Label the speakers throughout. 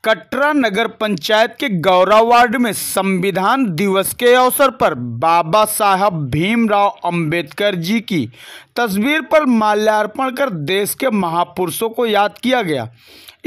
Speaker 1: कटरा नगर पंचायत के गौरा वार्ड में संविधान दिवस के अवसर पर बाबा साहब भीमराव अंबेडकर जी की तस्वीर पर माल्यार्पण कर देश के महापुरुषों को याद किया गया।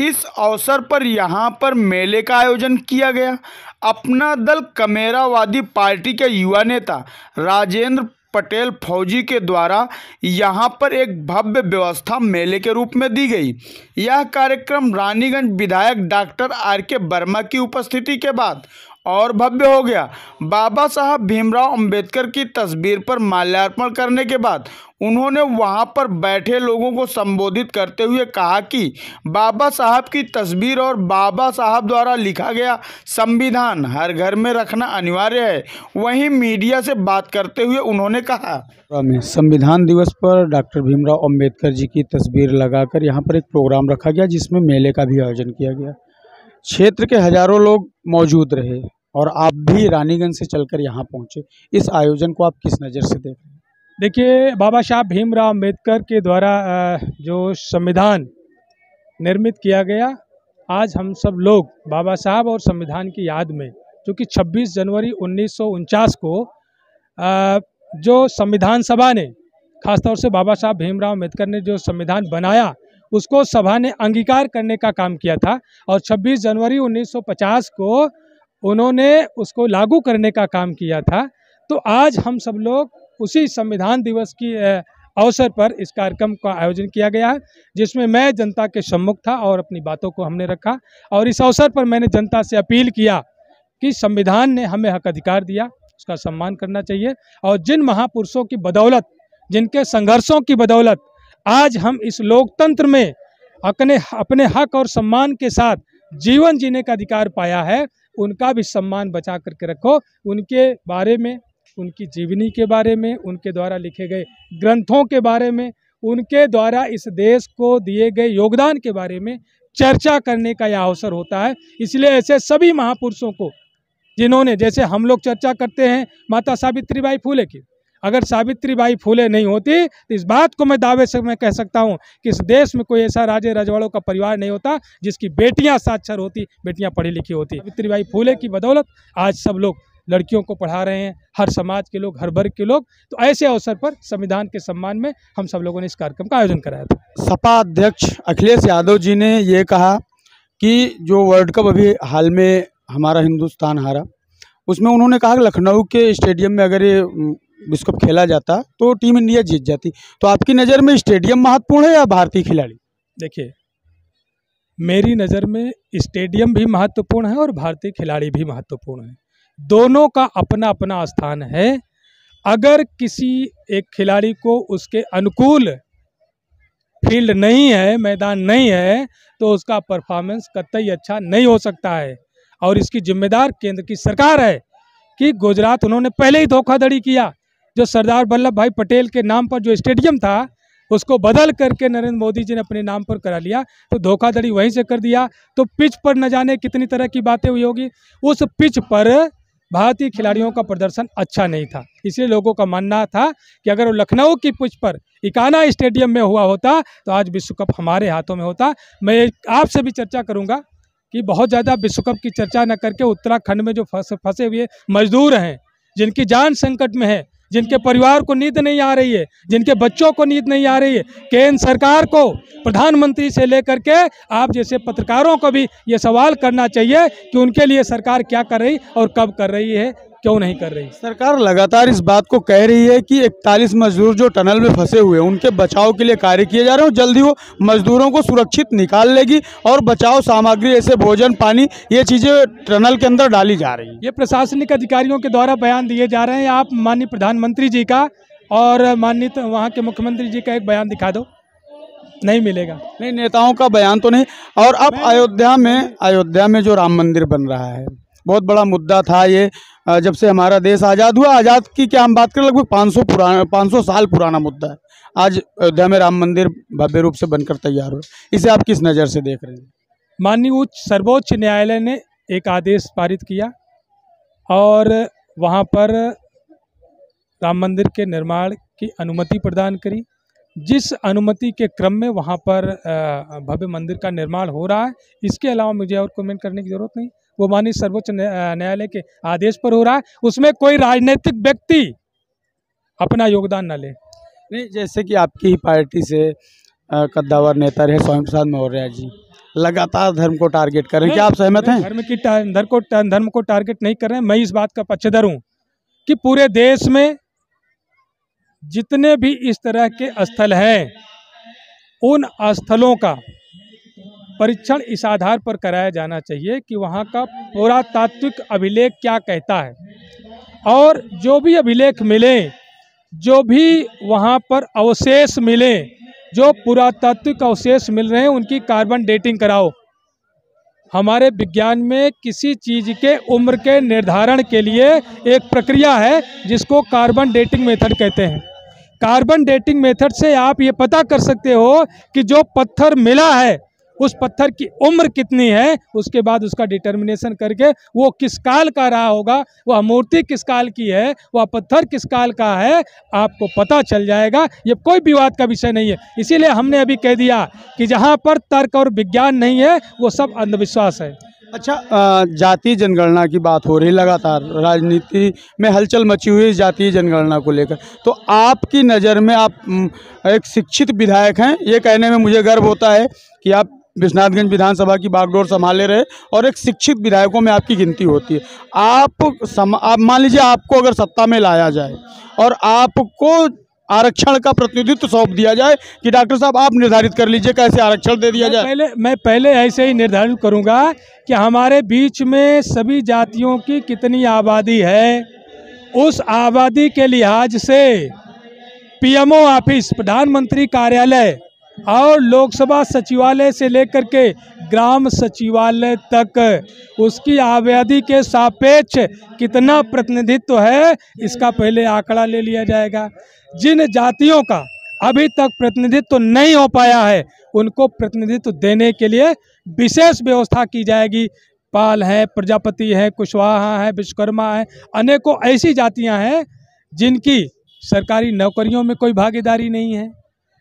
Speaker 1: इस अवसर पर यहां पर मेले का आयोजन किया गया। अपना दल कमेरावादी पार्टी के युवा नेता राजेंद्र पटेल फौजी के द्वारा यहां पर एक भव्य व्यवस्था मेले के रूप में दी गई। यह कार्यक्रम रानीगंज विधायक डॉक्टर आर.के. वर्मा की उपस्थिति के बाद और भव्य हो गया। बाबा साहब भीमराव अंबेडकर की तस्वीर पर माल्यार्पण करने के बाद उन्होंने वहां पर बैठे लोगों को संबोधित करते हुए कहा कि बाबा साहब की तस्वीर और बाबा साहब द्वारा लिखा गया संविधान हर घर में रखना अनिवार्य है। वहीं मीडिया से बात करते हुए उन्होंने कहा, संविधान दिवस पर डॉक्टर भीमराव अंबेडकर जी की तस्वीर लगाकर यहाँ पर एक प्रोग्राम रखा गया जिसमें मेले का भी आयोजन किया गया। क्षेत्र के हजारों लोग मौजूद रहे और आप भी रानीगंज से चलकर यहाँ पहुँचे। इस आयोजन को आप किस नज़र से देख रहे हैं?
Speaker 2: देखिए, बाबा साहब भीमराव अंबेडकर के द्वारा जो संविधान निर्मित किया गया, आज हम सब लोग बाबा साहब और संविधान की याद में, क्योंकि 26 जनवरी 1949 को जो संविधान सभा ने, खासतौर से बाबा साहब भीमराव अंबेडकर ने जो संविधान बनाया उसको सभा ने अंगीकार करने का काम किया था और 26 जनवरी 1950 को उन्होंने उसको लागू करने का काम किया था। तो आज हम सब लोग उसी संविधान दिवस की अवसर पर इस कार्यक्रम का आयोजन किया गया है, जिसमें मैं जनता के सम्मुख था और अपनी बातों को हमने रखा। और इस अवसर पर मैंने जनता से अपील किया कि संविधान ने हमें हक अधिकार दिया, उसका सम्मान करना चाहिए और जिन महापुरुषों की बदौलत, जिनके संघर्षों की बदौलत आज हम इस लोकतंत्र में अपने हक और सम्मान के साथ जीवन जीने का अधिकार पाया है, उनका भी सम्मान बचा करके रखो। उनके बारे में, उनकी जीवनी के बारे में, उनके द्वारा लिखे गए ग्रंथों के बारे में, उनके द्वारा इस देश को दिए गए योगदान के बारे में चर्चा करने का यह अवसर होता है। इसलिए ऐसे सभी महापुरुषों को, जिन्होंने, जैसे हम लोग चर्चा करते हैं माता सावित्रीबाई फुले की, अगर सावित्रीबाई फुले नहीं होती तो इस बात को मैं दावे से मैं कह सकता हूं कि इस देश में कोई ऐसा राजे रजवाड़ों का परिवार नहीं होता जिसकी बेटियां साक्षर होती, बेटियां पढ़ी लिखी होती। सावित्रीबाई फुले की बदौलत आज सब लोग लड़कियों को पढ़ा रहे हैं, हर समाज के लोग, हर वर्ग के लोग। तो ऐसे अवसर पर संविधान के सम्मान में हम सब लोगों ने इस कार्यक्रम का आयोजन कराया था।
Speaker 1: सपा अध्यक्ष अखिलेश यादव जी ने ये कहा कि जो वर्ल्ड कप अभी हाल में हमारा हिंदुस्तान हारा, उसमें उन्होंने कहा कि लखनऊ के स्टेडियम में अगर ये विश्व कप खेला जाता तो टीम इंडिया जीत जाती। तो आपकी नज़र में स्टेडियम महत्वपूर्ण है या भारतीय खिलाड़ी?
Speaker 2: देखिए, मेरी नज़र में स्टेडियम भी महत्वपूर्ण है और भारतीय खिलाड़ी भी महत्वपूर्ण है। दोनों का अपना अपना स्थान है। अगर किसी एक खिलाड़ी को उसके अनुकूल फील्ड नहीं है, मैदान नहीं है, तो उसका परफॉर्मेंस कतई अच्छा नहीं हो सकता है। और इसकी जिम्मेदार केंद्र की सरकार है कि गुजरात, उन्होंने पहले ही धोखाधड़ी किया। जो सरदार वल्लभ भाई पटेल के नाम पर जो स्टेडियम था उसको बदल करके नरेंद्र मोदी जी ने अपने नाम पर करा लिया, तो धोखाधड़ी वहीं से कर दिया। तो पिच पर न जाने कितनी तरह की बातें हुई होगी। उस पिच पर भारतीय खिलाड़ियों का प्रदर्शन अच्छा नहीं था, इसलिए लोगों का मानना था कि अगर वो लखनऊ की पिच पर इकाना स्टेडियम में हुआ होता तो आज विश्व कप हमारे हाथों में होता। मैं आपसे भी चर्चा करूँगा कि बहुत ज़्यादा विश्व कप की चर्चा न करके उत्तराखंड में जो फंसे हुए मजदूर हैं, जिनकी जान संकट में है, जिनके परिवार को नींद नहीं आ रही है, जिनके बच्चों को नींद नहीं आ रही है, केंद्र सरकार को, प्रधानमंत्री से लेकर के आप जैसे पत्रकारों को भी ये सवाल करना चाहिए कि उनके लिए सरकार क्या कर रही और कब कर रही है, क्यों नहीं कर रही।
Speaker 1: सरकार लगातार इस बात को कह रही है कि 41 मजदूर जो टनल में फंसे हुए हैं उनके बचाव के लिए कार्य किए जा रहे हैं। जल्दी वो मजदूरों को सुरक्षित निकाल लेगी और बचाव सामग्री, ऐसे भोजन, पानी, ये चीज़ें टनल के अंदर डाली जा रही हैं।
Speaker 2: ये प्रशासनिक अधिकारियों के द्वारा बयान दिए जा रहे हैं। आप माननीय प्रधानमंत्री जी का और माननीय वहाँ के मुख्यमंत्री जी का एक बयान दिखा दो, नहीं मिलेगा।
Speaker 1: नहीं, नेताओं का बयान तो नहीं। और अब अयोध्या में जो राम मंदिर बन रहा है, बहुत बड़ा मुद्दा था ये। जब से हमारा देश आज़ाद हुआ, आज़ाद की क्या हम बात करें, लगभग 500 साल पुराना मुद्दा है। आज अयोध्या में राम मंदिर भव्य रूप से बनकर तैयार हो, इसे आप किस नज़र से देख रहे हैं?
Speaker 2: माननीय सर्वोच्च न्यायालय ने एक आदेश पारित किया और वहाँ पर राम मंदिर के निर्माण की अनुमति प्रदान करी। जिस अनुमति के क्रम में वहाँ पर भव्य मंदिर का निर्माण हो रहा है, इसके अलावा मुझे और कमेंट करने की जरूरत नहीं। वो माननीय सर्वोच्च न्यायालय के आदेश पर हो रहा है, उसमें कोई राजनीतिक व्यक्ति अपना योगदान न ले।
Speaker 1: नहीं, जैसे कि आपकी ही पार्टी से कद्दावर नेता रहे स्वामी प्रसाद मौर्य जी लगातार धर्म को टारगेट कर रहे हैं, क्या आप सहमत हैं?
Speaker 2: धर्म को टारगेट नहीं कर रहे हैं। मैं इस बात का पक्षधर हूँ कि पूरे देश में जितने भी इस तरह के स्थल हैं, उन स्थलों का परीक्षण इस आधार पर कराया जाना चाहिए कि वहाँ का पुरातात्विक अभिलेख क्या कहता है, और जो भी अभिलेख मिले, जो भी वहाँ पर अवशेष मिले, जो पुरातात्विक अवशेष मिल रहे हैं, उनकी कार्बन डेटिंग कराओ। हमारे विज्ञान में किसी चीज़ के उम्र के निर्धारण के लिए एक प्रक्रिया है जिसको कार्बन डेटिंग मेथड कहते हैं। कार्बन डेटिंग मेथड से आप ये पता कर सकते हो कि जो पत्थर मिला है उस पत्थर की उम्र कितनी है, उसके बाद उसका डिटर्मिनेशन करके वो किस काल का रहा होगा, वह मूर्ति किस काल की है, वह पत्थर किस काल का है, आपको पता चल जाएगा। ये कोई विवाद का विषय नहीं है। इसीलिए हमने अभी कह दिया कि जहाँ पर तर्क और विज्ञान नहीं है वो सब अंधविश्वास है।
Speaker 1: अच्छा, जातीय जनगणना की बात हो रही, लगातार राजनीति में हलचल मची हुई है जातीय जनगणना को लेकर, तो आपकी नज़र में, आप एक शिक्षित विधायक हैं, ये कहने में मुझे गर्व होता है कि आप विश्वनाथगंज विधानसभा की बागडोर संभाले रहे और एक शिक्षित विधायकों में आपकी गिनती होती है। आप मान लीजिए आपको अगर सत्ता में लाया जाए और आपको आरक्षण का प्रतिनिधित्व सौंप दिया जाए कि डॉक्टर साहब आप निर्धारित कर लीजिए कैसे आरक्षण दे दिया जाए।
Speaker 2: मैं पहले ऐसे ही निर्धारित करूंगा कि हमारे बीच में सभी जातियों की कितनी आबादी है, उस आबादी के लिहाज से पीएमओ ऑफिस, प्रधानमंत्री कार्यालय और लोकसभा सचिवालय से लेकर के ग्राम सचिवालय तक उसकी आबादी के सापेक्ष कितना प्रतिनिधित्व है, इसका पहले आंकड़ा ले लिया जाएगा। जिन जातियों का अभी तक प्रतिनिधित्व नहीं हो पाया है, उनको प्रतिनिधित्व देने के लिए विशेष व्यवस्था की जाएगी। पाल है, प्रजापति है, कुशवाहा है, विश्वकर्मा है, अनेकों ऐसी जातियां हैं जिनकी सरकारी नौकरियों में कोई भागीदारी नहीं है,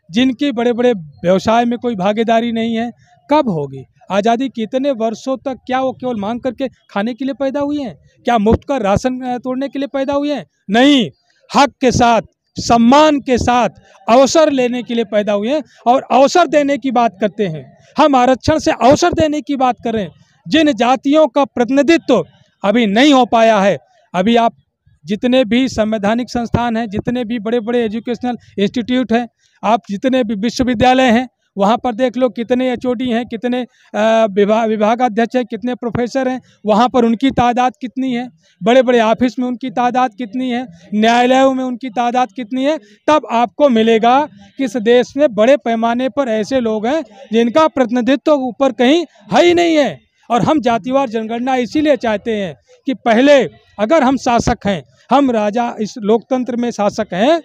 Speaker 2: जिनकी बड़े बड़े व्यवसाय में कोई भागीदारी नहीं है। कब होगी आज़ादी? कितने वर्षों तक क्या वो केवल मांग करके खाने के लिए पैदा हुए हैं? क्या मुफ्त का राशन तोड़ने के लिए पैदा हुए हैं? नहीं, हक के साथ, सम्मान के साथ अवसर लेने के लिए पैदा हुए हैं। और अवसर देने की बात करते हैं हम, आरक्षण से अवसर देने की बात कर रहे हैं। जिन जातियों का प्रतिनिधित्व अभी नहीं हो पाया है, अभी आप जितने भी संवैधानिक संस्थान हैं, जितने भी बड़े बड़े एजुकेशनल इंस्टीट्यूट हैं, आप जितने भी विश्वविद्यालय हैं, वहाँ पर देख लो कितने एचओडी हैं, कितने विभागाध्यक्ष हैं, कितने प्रोफेसर हैं, वहाँ पर उनकी तादाद कितनी है, बड़े बड़े ऑफिस में उनकी तादाद कितनी है, न्यायालयों में उनकी तादाद कितनी है। तब आपको मिलेगा कि इस देश में बड़े पैमाने पर ऐसे लोग हैं जिनका प्रतिनिधित्व ऊपर कहीं है ही नहीं है। और हम जातिवार जनगणना इसीलिए चाहते हैं कि पहले अगर हम शासक हैं, हम राजा, इस लोकतंत्र में शासक हैं,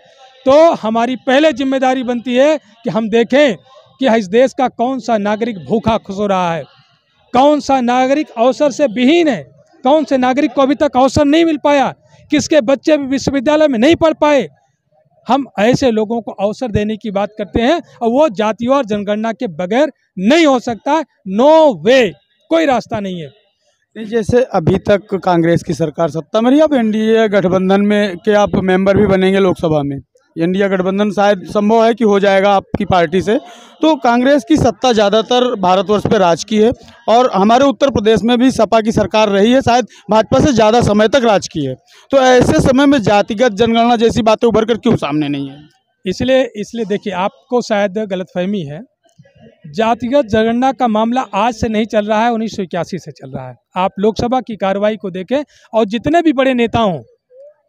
Speaker 2: तो हमारी पहले जिम्मेदारी बनती है कि हम देखें कि इस देश का कौन सा नागरिक भूखा सो रहा है, कौन सा नागरिक अवसर से विहीन है, कौन से नागरिक को अभी तक अवसर नहीं मिल पाया, किसके बच्चे भी विश्वविद्यालय में नहीं पढ़ पाए। हम ऐसे लोगों को अवसर देने की बात करते हैं और वो जातिवार जनगणना के बगैर नहीं हो सकता। नो वे, कोई रास्ता नहीं है।
Speaker 1: जैसे अभी तक कांग्रेस की सरकार सत्ता में रही, अब एनडीए गठबंधन में के आप मेंबर भी बनेंगे लोकसभा में, एनडीए गठबंधन शायद संभव है कि हो जाएगा आपकी पार्टी से, तो कांग्रेस की सत्ता ज़्यादातर भारतवर्ष पे राज की है और हमारे उत्तर प्रदेश में भी सपा की सरकार रही है, शायद भाजपा से ज़्यादा समय तक राज की है। तो ऐसे समय में जातिगत जनगणना जैसी बातें उभर कर क्यों सामने नहीं है?
Speaker 2: इसलिए देखिए, आपको शायद गलतफहमी है। जातिगत जनगणना का मामला आज से नहीं चल रहा है, 1981 से चल रहा है। आप लोकसभा की कार्रवाई को देखें और जितने भी बड़े नेता हों,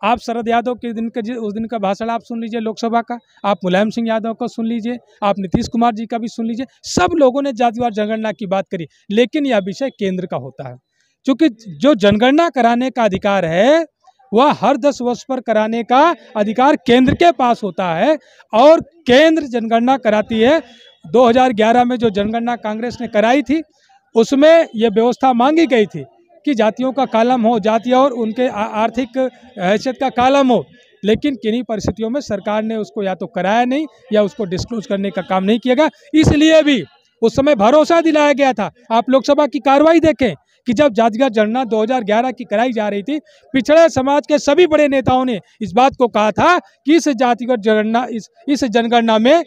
Speaker 2: आप शरद यादव के उस दिन का भाषण आप सुन लीजिए लोकसभा का, आप मुलायम सिंह यादव का सुन लीजिए, आप नीतीश कुमार जी का भी सुन लीजिए, सब लोगों ने जातिवार जनगणना की बात करी। लेकिन यह विषय केंद्र का होता है, क्योंकि जो जनगणना कराने का अधिकार है वह हर 10 वर्ष पर कराने का अधिकार केंद्र के पास होता है और केंद्र जनगणना कराती है। 2011 में जो जनगणना कांग्रेस ने कराई थी, उसमें यह व्यवस्था मांगी गई थी कि जातियों का कालम हो, जाति और उनके आर्थिक हैसियत का कालम हो, लेकिन किन्हीं परिस्थितियों में सरकार ने उसको या तो कराया नहीं या उसको डिस्क्लोज करने का काम नहीं किया गया। इसलिए भी उस समय भरोसा दिलाया गया था। आप लोकसभा की कार्रवाई देखें कि जब जातिगत जनगणना 2011 की कराई जा रही थी, पिछड़े समाज के सभी बड़े नेताओं ने इस बात को कहा था कि इस जातिगत जनगणना इस जनगणना में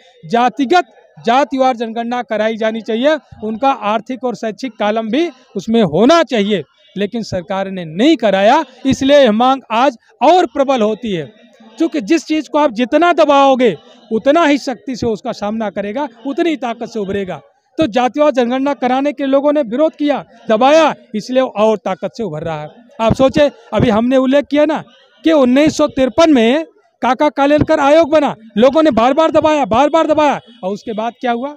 Speaker 2: जातिवार जनगणना कराई जानी चाहिए, उनका आर्थिक और शैक्षिक कालम भी उसमें होना चाहिए। लेकिन सरकार ने नहीं कराया, इसलिए यह मांग आज और प्रबल होती है। क्योंकि जिस चीज़ को आप जितना दबाओगे उतना ही शक्ति से उसका सामना करेगा, उतनी ताकत से उभरेगा। तो जातिवार जनगणना कराने के लोगों ने विरोध किया, दबाया, इसलिए और ताकत से उभर रहा है। आप सोचे, अभी हमने उल्लेख किया ना कि 1953 में काका कालेलकर आयोग बना, लोगों ने बार बार दबाया और उसके बाद क्या हुआ,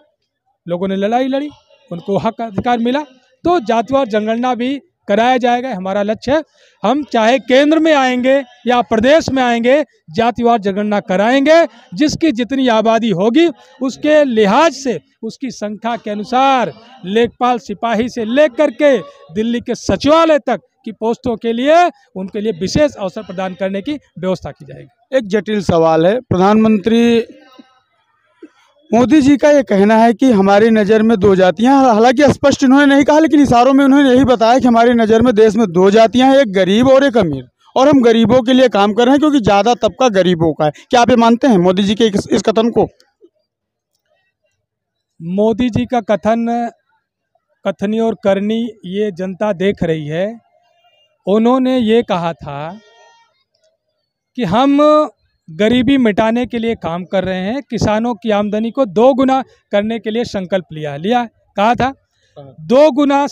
Speaker 2: लोगों ने लड़ाई लड़ी, उनको हक अधिकार मिला। तो जातिवार जनगणना भी कराया जाएगा, हमारा लक्ष्य है। हम चाहे केंद्र में आएंगे या प्रदेश में आएंगे, जातिवार जनगणना कराएंगे। जिसकी जितनी आबादी होगी उसके लिहाज से, उसकी संख्या के अनुसार लेखपाल सिपाही से लेकर के दिल्ली के सचिवालय तक की पोस्टों के लिए उनके लिए विशेष अवसर प्रदान करने की व्यवस्था की जाएगी।
Speaker 1: एक जटिल सवाल है, प्रधानमंत्री मोदी जी का ये कहना है कि हमारी नज़र में दो जातियां, हालांकि स्पष्ट इन्होंने नहीं कहा, लेकिन इशारों में उन्होंने यही बताया कि हमारी नज़र में देश में दो जातियां हैं, एक गरीब और एक अमीर, और हम गरीबों के लिए काम कर रहे हैं क्योंकि ज़्यादा तबका गरीबों का है। क्या आप ये मानते हैं मोदी जी के इस कथन को?
Speaker 2: मोदी जी का कथनी और करनी ये जनता देख रही है। उन्होंने ये कहा था कि हम गरीबी मिटाने के लिए काम कर रहे हैं, किसानों की आमदनी को 2 गुना करने के लिए संकल्प लिया कहा था, 2 गुना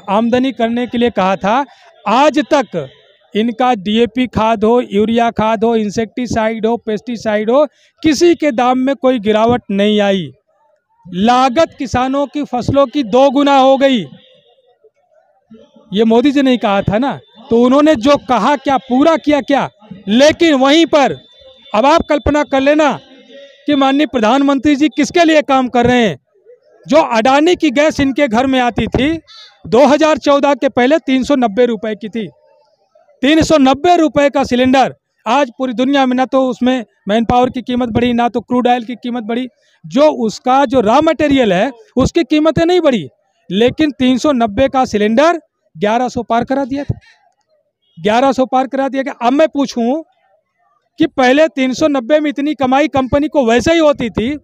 Speaker 2: आमदनी करने के लिए कहा था। आज तक इनका डीएपी खाद हो, यूरिया खाद हो, इंसेक्टिसाइड हो, पेस्टिसाइड हो, किसी के दाम में कोई गिरावट नहीं आई। लागत किसानों की फसलों की 2 गुना हो गई। ये मोदी जी ने कहा था ना, तो उन्होंने जो कहा क्या पूरा किया क्या? लेकिन वहीं पर अब आप कल्पना कर लेना कि माननीय प्रधानमंत्री जी किसके लिए काम कर रहे हैं। जो अडानी की गैस इनके घर में आती थी 2014 के पहले 390 रुपए की थी, 390 रुपए का सिलेंडर। आज पूरी दुनिया में ना तो उसमें मैन पावर की कीमत बढ़ी, ना तो क्रूड ऑयल की कीमत बढ़ी, जो उसका जो रॉ मटेरियल है उसकी कीमतें नहीं बढ़ी, लेकिन 390 का सिलेंडर 1100 पार करा दिया था, 1100 पार करा दिया गया। अब मैं पूछूं कि पहले 390 में इतनी कमाई कंपनी को वैसे ही होती थी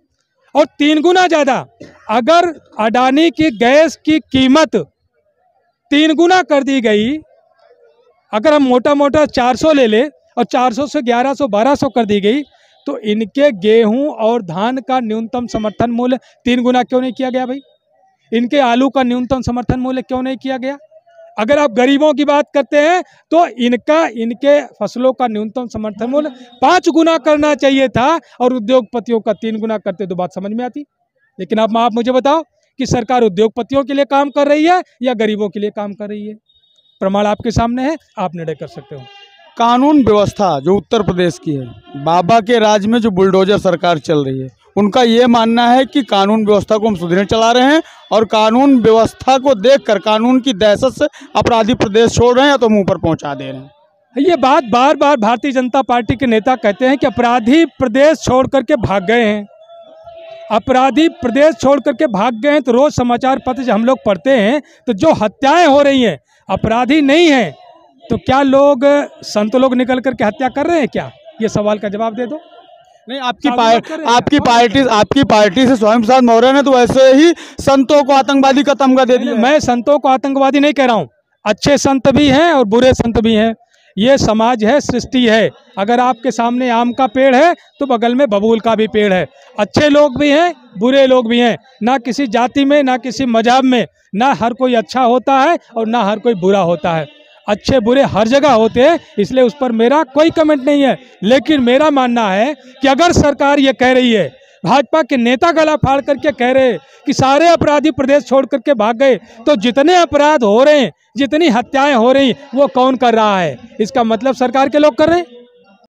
Speaker 2: और 3 गुना ज़्यादा। अगर अडानी की गैस की कीमत 3 गुना कर दी गई, अगर हम मोटा मोटा 400 ले ले और 400 से 1100 1200 कर दी गई, तो इनके गेहूं और धान का न्यूनतम समर्थन मूल्य 3 गुना क्यों नहीं किया गया भाई? इनके आलू का न्यूनतम समर्थन मूल्य क्यों नहीं किया गया? अगर आप गरीबों की बात करते हैं तो इनके फसलों का न्यूनतम समर्थन मूल्य 5 गुना करना चाहिए था और उद्योगपतियों का 3 गुना करते तो बात समझ में आती। लेकिन अब आप मुझे बताओ कि सरकार उद्योगपतियों के लिए काम कर रही है या गरीबों के लिए काम कर रही है? प्रमाण आपके सामने है, आप निर्णय कर सकते हो।
Speaker 1: कानून व्यवस्था जो उत्तर प्रदेश की है, बाबा के राज में जो बुलडोजर सरकार चल रही है, उनका ये मानना है कि कानून व्यवस्था को हम सुधरे चला रहे हैं और कानून व्यवस्था को देखकर कानून की दहशत से अपराधी प्रदेश छोड़ रहे हैं या तो मुंह पर पहुंचा दे रहे हैं।
Speaker 2: ये बात बार बार भारतीय जनता पार्टी के नेता कहते हैं कि अपराधी प्रदेश छोड़ करके भाग गए हैं, अपराधी प्रदेश छोड़ करके भाग गए हैं। तो रोज समाचार पत्र जब हम लोग पढ़ते हैं तो जो हत्याएं हो रही हैं अपराधी नहीं हैं, तो क्या लोग संत लोग निकल करके हत्या कर रहे हैं क्या? ये सवाल का जवाब दे दो।
Speaker 1: नहीं, आपकी पार्टी से स्वामी प्रसाद मौर्य ने तो वैसे ही संतों को आतंकवादी का तमगा दे दिया।
Speaker 2: मैं संतों को आतंकवादी नहीं कह रहा हूँ, अच्छे संत भी हैं और बुरे संत भी हैं। ये समाज है, सृष्टि है। अगर आपके सामने आम का पेड़ है तो बगल में बबूल का भी पेड़ है। अच्छे लोग भी हैं, बुरे लोग भी हैं। ना किसी जाति में, ना किसी मजहब में, ना हर कोई अच्छा होता है और ना हर कोई बुरा होता है। अच्छे बुरे हर जगह होते हैं, इसलिए उस पर मेरा कोई कमेंट नहीं है। लेकिन मेरा मानना है कि अगर सरकार ये कह रही है, भाजपा के नेता गला फाड़ करके कह रहे हैं कि सारे अपराधी प्रदेश छोड़ करके भाग गए, तो जितने अपराध हो रहे हैं, जितनी हत्याएं हो रही, वो कौन कर रहा है? इसका मतलब सरकार के लोग कर रहे हैं।